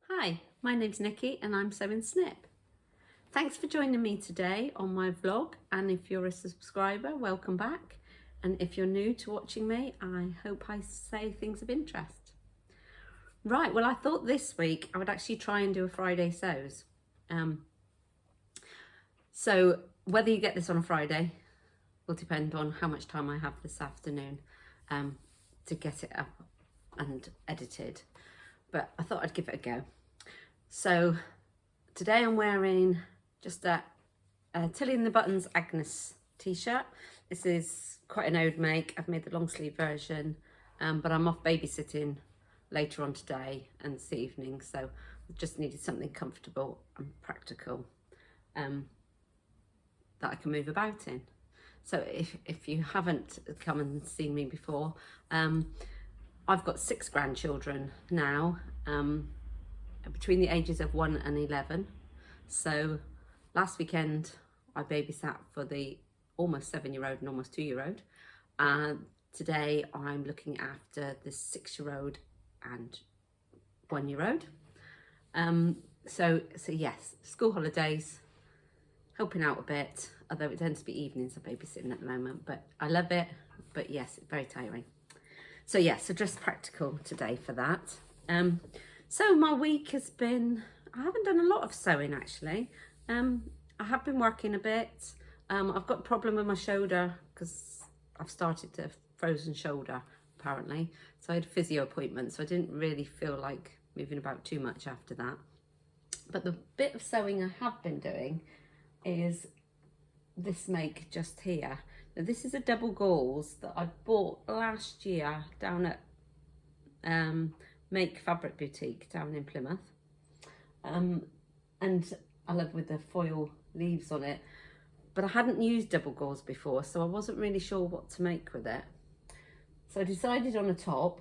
Hi, my name's Nicky and I'm Sew&Snip. Thanks for joining me today on my vlog, and if you're a subscriber, welcome back. And if you're new to watching me, I hope I say things of interest. Right, well I thought this week I would actually try and do a Friday sews. So whether you get this on a Friday will depend on how much time I have this afternoon to get it up and edited. But I thought I'd give it a go. So today I'm wearing just a Tilly and the Buttons Agnes t-shirt. This is quite an old make. I've made the long sleeve version, but I'm off babysitting later on today and this evening, so I just needed something comfortable and practical that I can move about in. So if you haven't come and seen me before, I've got 6 grandchildren now, between the ages of 1 and 11. So last weekend I babysat for the almost 7-year-old and almost 2-year-old. Today I'm looking after the 6-year-old and 1-year-old. So yes, school holidays, helping out a bit, although it tends to be evenings I'm babysitting at the moment, but I love it. But yes, it's very tiring. So yes, so just practical today for that. So my week has been, I haven't done a lot of sewing actually. I have been working a bit. I've got a problem with my shoulder because I've started a frozen shoulder apparently. So I had a physio appointment, so I didn't really feel like moving about too much after that. But the bit of sewing I have been doing is this make just here. Now this is a double gauze that I bought last year down at Make Fabric Boutique down in Plymouth, and I love with the foil leaves on it, but I hadn't used double gauze before, so I wasn't really sure what to make with it. So I decided on a top.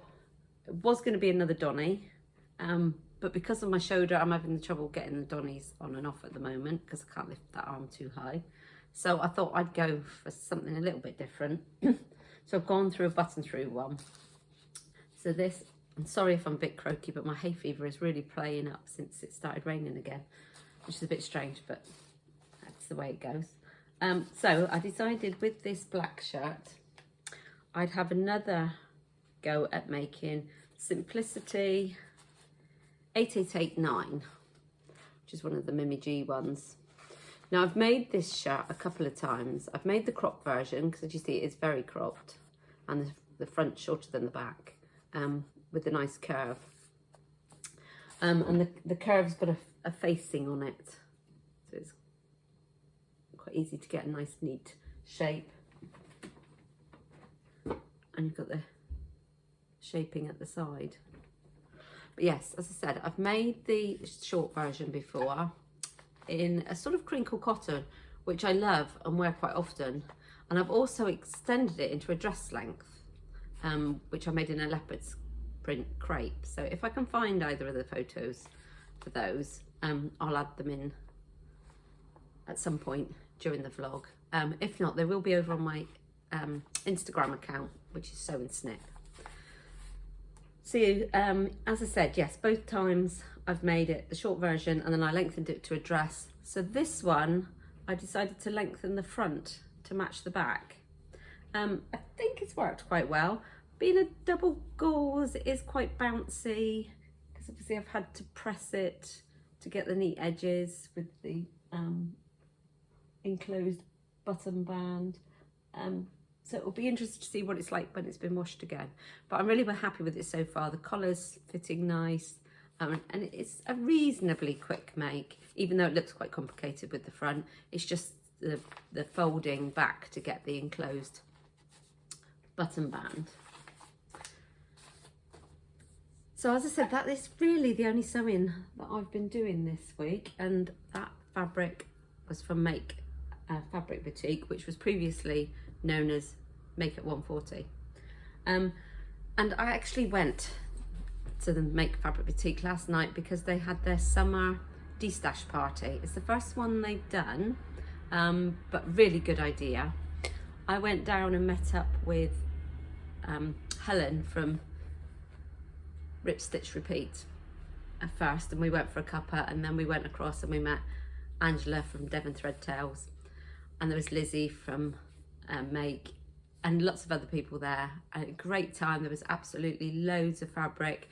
It was going to be another Donny, but because of my shoulder I'm having trouble getting the Donnies on and off at the moment because I can't lift that arm too high. So I thought I'd go for something a little bit different. So I've gone through a button through one. So this, I'm sorry if I'm a bit croaky, but my hay fever is really playing up since it started raining again, which is a bit strange, but that's the way it goes. So I decided with this black shirt, I'd have another go at making Simplicity 8889, which is one of the Mimi G ones. Now I've made this shirt a couple of times. I've made the crop version because as you see it is very cropped and the front shorter than the back, with a nice curve. And the curve's got a facing on it, so it's quite easy to get a nice neat shape. And you've got the shaping at the side. But yes, as I said, I've made the short version before in a sort of crinkle cotton, which I love and wear quite often. And I've also extended it into a dress length, which I made in a leopard's print crepe. So if I can find either of the photos for those, I'll add them in at some point during the vlog. If not, they will be over on my Instagram account, which is Sew&Snip. So as I said, yes, both times I've made it the short version and then I lengthened it to a dress. So this one, I decided to lengthen the front to match the back. I think it's worked quite well. Being a double gauze, it is quite bouncy because obviously I've had to press it to get the neat edges with the enclosed button band. So it'll be interesting to see what it's like when it's been washed again. But I'm really happy with it so far. The collar's fitting nice, and it's a reasonably quick make, even though it looks quite complicated with the front. It's just the folding back to get the enclosed button band. So as I said, that is really the only sewing that I've been doing this week, and that fabric was from Make Fabric Boutique, which was previously known as Make at 140. And I actually went to the Make Fabric Boutique last night because they had their summer Destash party. It's the first one they've done, but really good idea. I went down and met up with Helen from Rip Stitch Repeat, first, and we went for a cuppa, and then we went across and we met Angela from Devon Thread Tales, and there was Lizzie from Make, and lots of other people there. I had a great time. There was absolutely loads of fabric.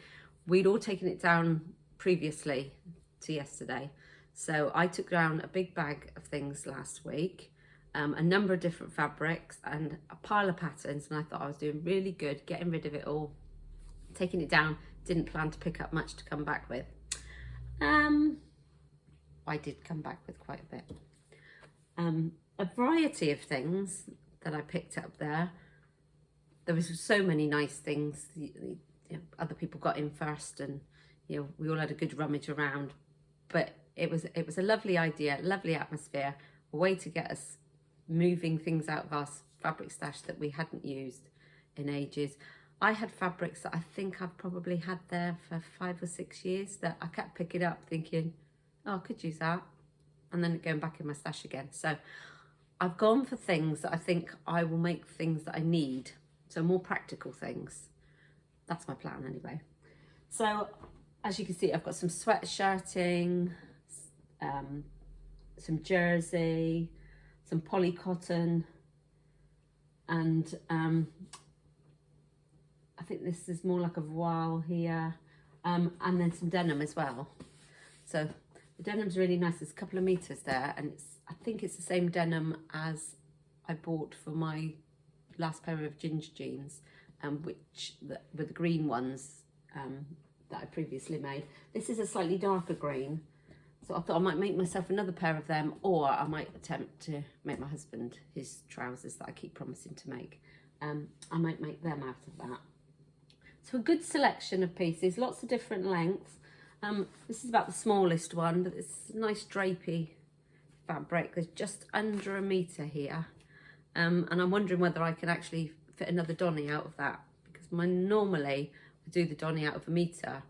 We'd all taken it down previously to yesterday, so I took down a big bag of things last week, a number of different fabrics and a pile of patterns, and I thought I was doing really good getting rid of it all, taking it down. Didn't plan to pick up much to come back with. I did come back with quite a bit. A variety of things that I picked up there. There was so many nice things. Other people got in first, and we all had a good rummage around. But it was a lovely idea, lovely atmosphere, a way to get us moving things out of our fabric stash that we hadn't used in ages. I had fabrics that I think I've probably had there for 5 or 6 years that I kept picking up thinking, oh, I could use that, and then going back in my stash again. So I've gone for things that I think I will make things that I need, so more practical things. That's my plan anyway. So as you can see, I've got some sweatshirting, some jersey, some poly cotton, and I think this is more like a voile here, and then some denim as well. So the denim's really nice. There's a couple of meters there, and I think it's the same denim as I bought for my last pair of ginger jeans, with the green ones that I previously made. This is a slightly darker green, so I thought I might make myself another pair of them, or I might attempt to make my husband his trousers that I keep promising to make. I might make them out of that. So a good selection of pieces, lots of different lengths. This is about the smallest one, but it's a nice drapey fabric. There's just under 1 meter here. And I'm wondering whether I can actually fit another donny out of that, because normally I do the donny out of 1 meter,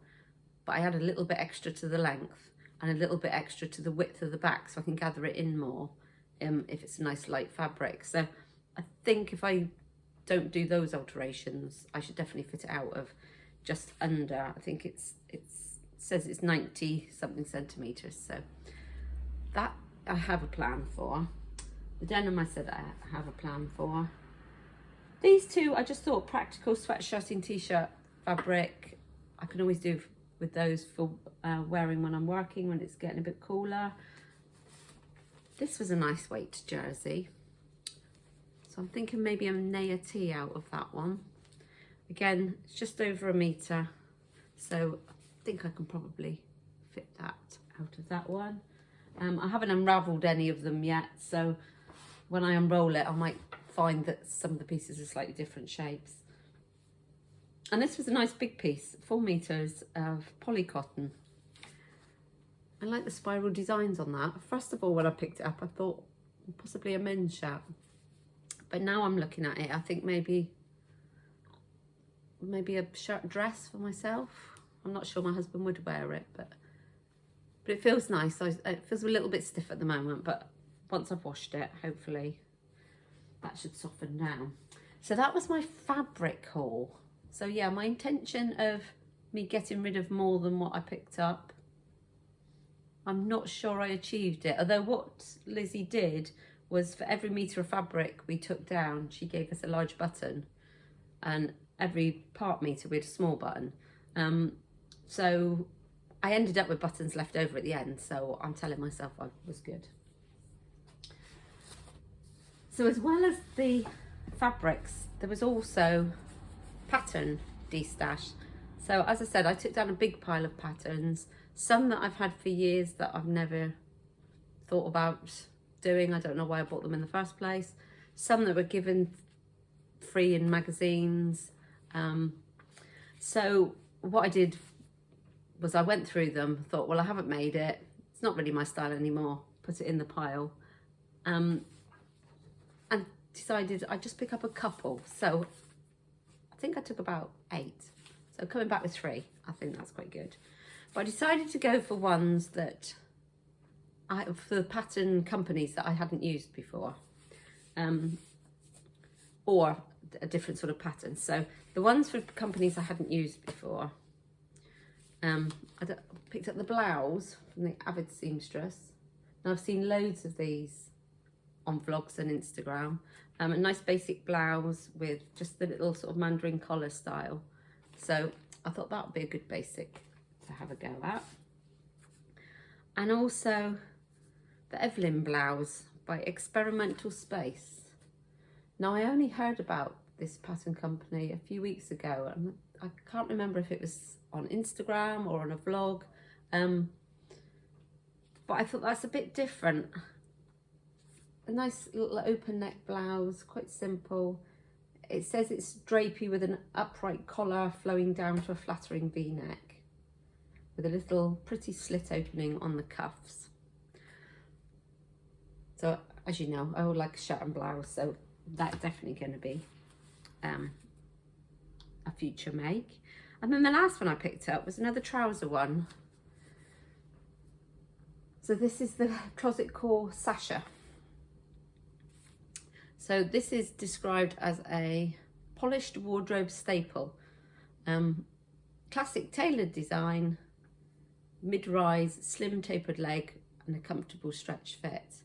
but I add a little bit extra to the length and a little bit extra to the width of the back, so I can gather it in more if it's a nice light fabric. So I think if I don't do those alterations, I should definitely fit it out of just under, I think it says it's 90 something centimeters, so that I have a plan for. The denim I said I have a plan for. These two I just thought practical sweatshirting t-shirt fabric. I can always do with those for wearing when I'm working, when it's getting a bit cooler. This was a nice weight jersey, so I'm thinking maybe a Naya T out of that one. Again, it's just over 1 meter, so I think I can probably fit that out of that one. I haven't unravelled any of them yet, so when I unroll it, I might find that some of the pieces are slightly different shapes. And this was a nice big piece, 4 meters of poly cotton. I like the spiral designs on that. First of all, when I picked it up, I thought possibly a men's shirt. But now I'm looking at it, I think maybe a shirt dress for myself. I'm not sure my husband would wear it, but it feels nice. It feels a little bit stiff at the moment, but once I've washed it, hopefully that should soften down. So that was my fabric haul. So yeah, my intention of me getting rid of more than what I picked up, I'm not sure I achieved it. Although what Lizzie did was, for every meter of fabric we took down, she gave us a large button, and every part meter we had a small button. So I ended up with buttons left over at the end, so I'm telling myself I was good. So as well as the fabrics, there was also pattern destash. So as I said, I took down a big pile of patterns, some that I've had for years that I've never thought about doing. I don't know why I bought them in the first place. Some that were given free in magazines. So what I did was I went through them, thought, well, I haven't made it, it's not really my style anymore, put it in the pile, and decided I'd just pick up a couple. So I think I took about 8, so coming back with 3, I think that's quite good. But I decided to go for ones that for the pattern companies that I hadn't used before, or a different sort of pattern. So the ones for companies I hadn't used before, I picked up the blouse from the Avid seamstress. Now I've seen loads of these on vlogs and Instagram. A nice basic blouse with just the little sort of mandarin collar style. So I thought that would be a good basic to have a go at. And also the Evelyn Blouse by Experimental Space. Now I only heard about this pattern company a few weeks ago, and I can't remember if it was on Instagram or on a vlog, but I thought that's a bit different. A nice little open neck blouse, quite simple. It says it's drapey with an upright collar flowing down to a flattering V-neck with a little pretty slit opening on the cuffs. So as you know, I would like a shirt and blouse, so that's definitely going to be a future make. And then the last one I picked up was another trouser one. So this is the Closet Core Sasha. So this is described as a polished wardrobe staple. Classic tailored design, mid-rise, slim tapered leg and a comfortable stretch fit.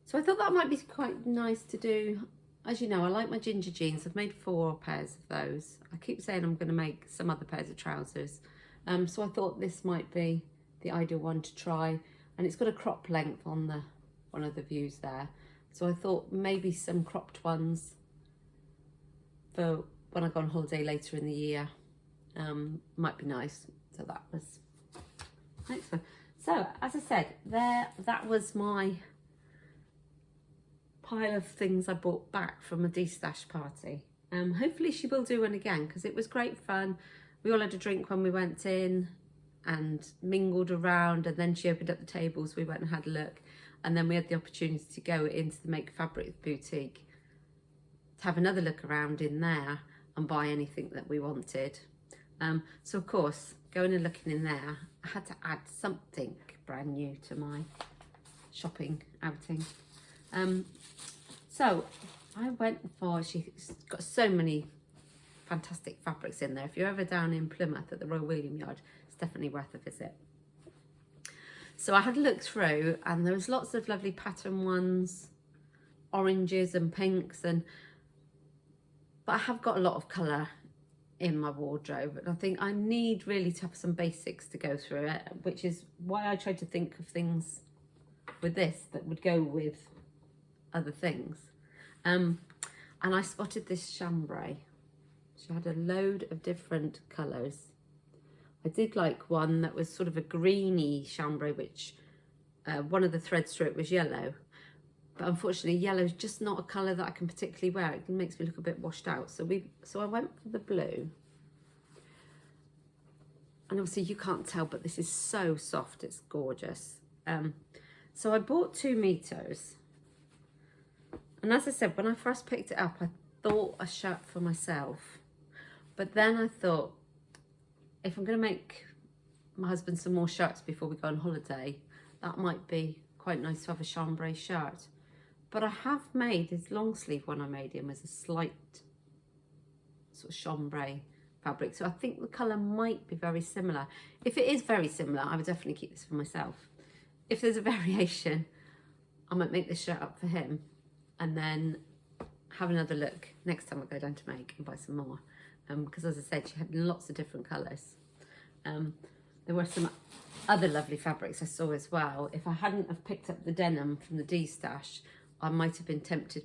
So I thought that might be quite nice to do. As you know, I like my ginger jeans. I've made 4 pairs of those. I keep saying I'm going to make some other pairs of trousers. So I thought this might be the ideal one to try. And it's got a crop length on one of the views there. So I thought maybe some cropped ones for when I go on holiday later in the year might be nice. So that was next one. So as I said, that was my pile of things I bought back from a Destash party. Hopefully she will do one again because it was great fun. We all had a drink when we went in and mingled around, and then she opened up the tables. We went and had a look. And then we had the opportunity to go into the Make Fabric boutique to have another look around in there and buy anything that we wanted. So of course, going and looking in there, I had to add something brand new to my shopping outing. So I went for, she's got so many fantastic fabrics in there. If you're ever down in Plymouth at the Royal William Yard, it's definitely worth a visit. So I had a look through and there was lots of lovely pattern ones, oranges and pinks, but I have got a lot of colour in my wardrobe, and I think I need really to have some basics to go through it, which is why I tried to think of things with this that would go with other things. And I spotted this chambray. She had a load of different colours. I did like one that was sort of a greeny chambray, which one of the threads through it was yellow. But unfortunately, yellow is just not a colour that I can particularly wear. It makes me look a bit washed out. So I went for the blue. And obviously you can't tell, but this is so soft. It's gorgeous. So I bought 2 meters. And as I said, when I first picked it up, I thought a shirt for myself. But then I thought, if I'm going to make my husband some more shirts before we go on holiday, that might be quite nice to have a chambray shirt. But I have made his long sleeve one I made him as a slight sort of chambray fabric. So I think the colour might be very similar. If it is very similar, I would definitely keep this for myself. If there's a variation, I might make this shirt up for him and then have another look next time I go down to make and buy some more. Because as I said, she had lots of different colours. There were some other lovely fabrics I saw as well. If I hadn't have picked up the denim from the Destash, I might have been tempted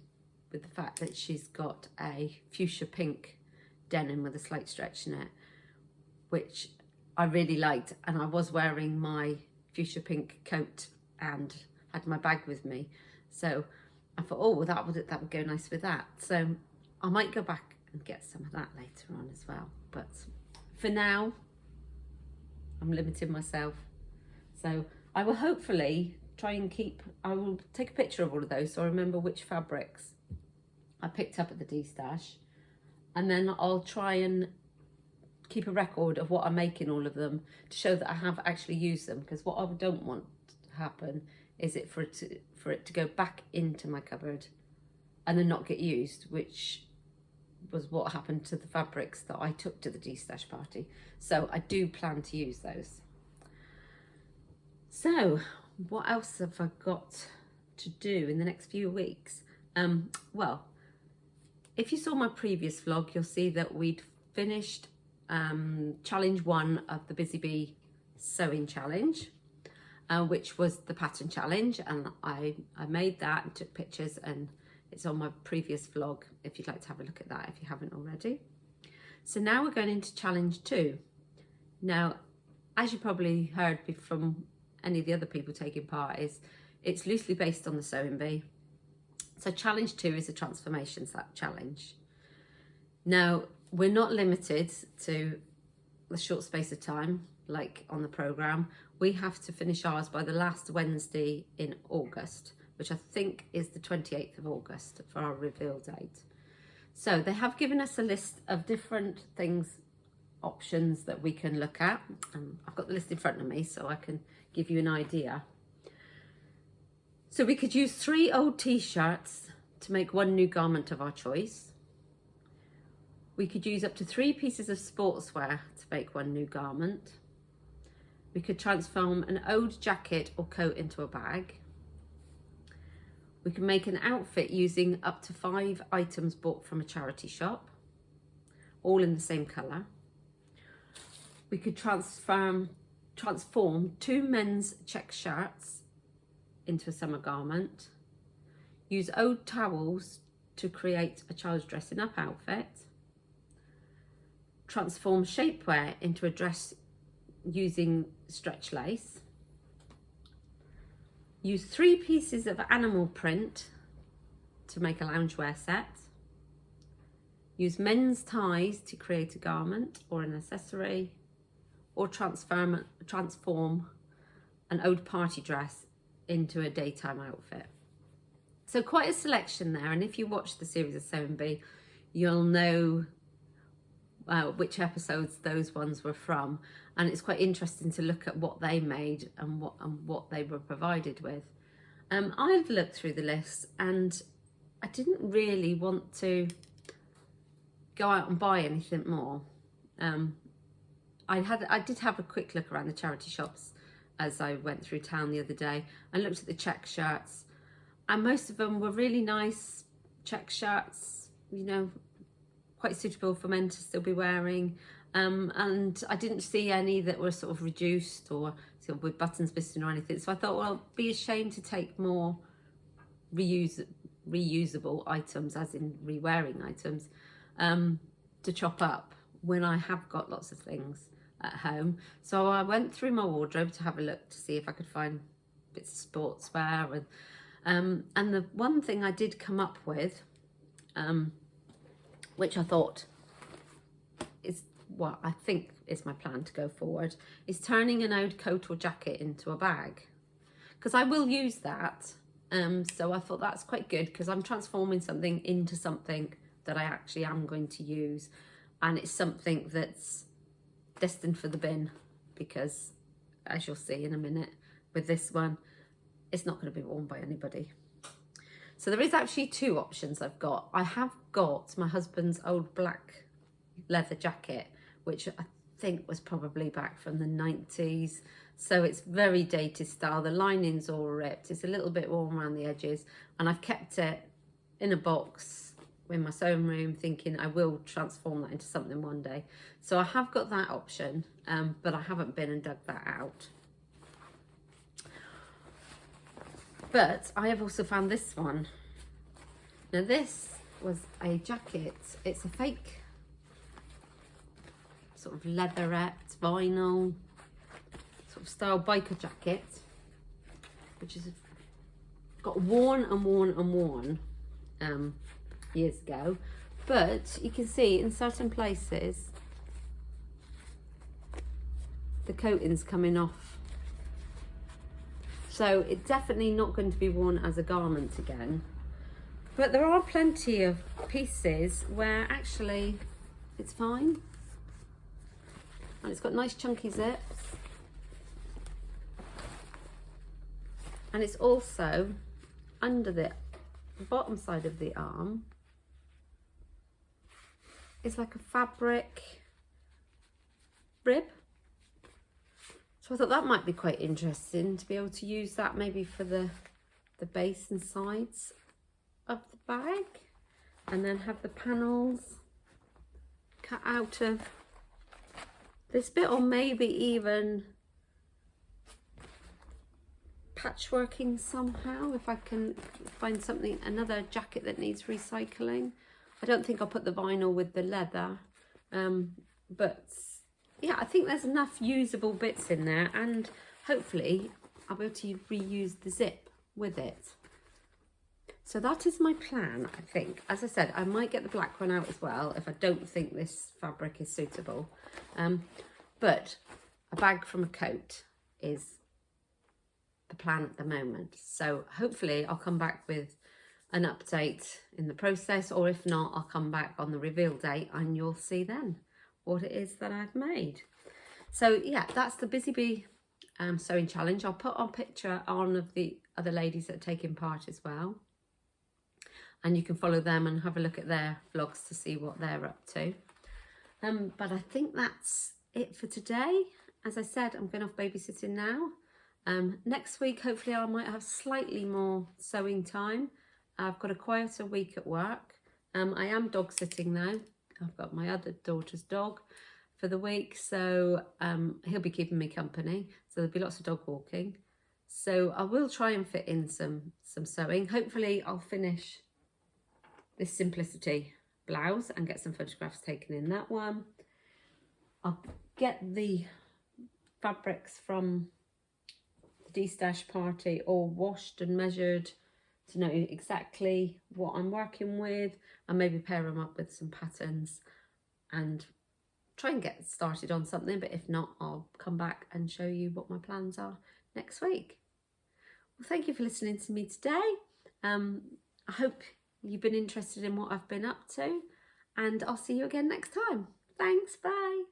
with the fact that she's got a fuchsia pink denim with a slight stretch in it, which I really liked. And I was wearing my fuchsia pink coat and had my bag with me. So I thought, oh, well, that would go nice with that. So I might go back and get some of that later on as well. But for now, I'm limiting myself. So I will hopefully try and I will take a picture of all of those so I remember which fabrics I picked up at the Destash. And then I'll try and keep a record of what I'm making all of them to show that I have actually used them. Because what I don't want to happen is for it to go back into my cupboard and then not get used, which was what happened to the fabrics that I took to the Destash party. So I do plan to use those. So what else have I got to do in the next few weeks? Well, if you saw my previous vlog, you'll see that we'd finished challenge 1 of the Busy Bee sewing challenge, which was the pattern challenge, and I made that and took pictures, and it's on my previous vlog if you'd like to have a look at that if you haven't already. So now we're going into challenge 2. Now, as you probably heard from any of the other people taking part, it's loosely based on the Sewing Bee. So challenge 2 is a transformation challenge. Now, we're not limited to the short space of time like on the programme. We have to finish ours by the last Wednesday in August, which I think is the 28th of August for our reveal date. So they have given us a list of different things, options that we can look at. I've got the list in front of me so I can give you an idea. So we could use 3 old t-shirts to make 1 new garment of our choice. We could use up to 3 pieces of sportswear to make 1 new garment. We could transform an old jacket or coat into a bag. We can make an outfit using up to 5 items bought from a charity shop, all in the same colour. We could transform 2 men's check shirts into a summer garment. Use old towels to create a child's dressing up outfit. Transform shapewear into a dress using stretch lace. Use 3 pieces of animal print to make a loungewear set. Use men's ties to create a garment or an accessory, or transform an old party dress into a daytime outfit. So quite a selection there, and if you watch the series of Sewing Bee, you'll know which episodes those ones were from, and it's quite interesting to look at what they made and what they were provided with. I've looked through the list and I didn't really want to go out and buy anything more. I did have a quick look around the charity shops as I went through town the other day and looked at the check shirts, and most of them were really nice check shirts, you know, quite suitable for men to still be wearing, and I didn't see any that were sort of reduced or sort of with buttons missing or anything, so I thought, well, it'd be a shame to take more reusable items, as in re-wearing items, to chop up when I have got lots of things at home. So I went through my wardrobe to have a look to see if I could find bits of sportswear, and the one thing I did come up with, which I thought is what I think is my plan to go forward, is turning an old coat or jacket into a bag, because I will use that. So I thought that's quite good, because I'm transforming something into something that I actually am going to use, and it's something that's destined for the bin, because as you'll see in a minute with this one, it's not going to be worn by anybody. So there is actually 2 options I've got. I have got my husband's old black leather jacket, which I think was probably back from the 90s. So it's very dated style. The lining's all ripped. It's a little bit worn around the edges. And I've kept it in a box in my sewing room, thinking I will transform that into something one day. So I have got that option, but I haven't been and dug that out. But I have also found this one. Now this was a jacket. It's a fake sort of leatherette, vinyl sort of style biker jacket, which is got worn years ago. But you can see in certain places the coating's coming off. So it's definitely not going to be worn as a garment again. But there are plenty of pieces where actually it's fine. And it's got nice chunky zips. And it's also under the bottom side of the arm. is like a fabric rib. So I thought that might be quite interesting to be able to use that maybe for the base and sides of the bag, and then have the panels cut out of this bit, or maybe even patchworking somehow if I can find something, another jacket that needs recycling. I don't think I'll put the vinyl with the leather, but yeah, I think there's enough usable bits in there, and hopefully I'll be able to reuse the zip with it. So that is my plan, I think. As I said, I might get the black one out as well if I don't think this fabric is suitable. But a bag from a coat is the plan at the moment. So hopefully I'll come back with an update in the process, or if not, I'll come back on the reveal date and you'll see then what it is that I've made. So yeah, that's the Busy Bee sewing challenge. I'll put a picture on of the other ladies that are taking part as well, and you can follow them and have a look at their vlogs to see what they're up to. But I think that's it for today. As I said, I'm going off babysitting now. Next week, hopefully I might have slightly more sewing time. I've got a quieter week at work. I am dog sitting now. I've got my other daughter's dog for the week, so he'll be keeping me company. So there'll be lots of dog walking. So I will try and fit in some sewing. Hopefully I'll finish this Simplicity blouse and get some photographs taken in that one. I'll get the fabrics from the Destash party all washed and measured to know exactly what I'm working with, and maybe pair them up with some patterns and try and get started on something. But if not, I'll come back and show you what my plans are next week. Well, thank you for listening to me today. I hope you've been interested in what I've been up to, and I'll see you again next time. Thanks, bye.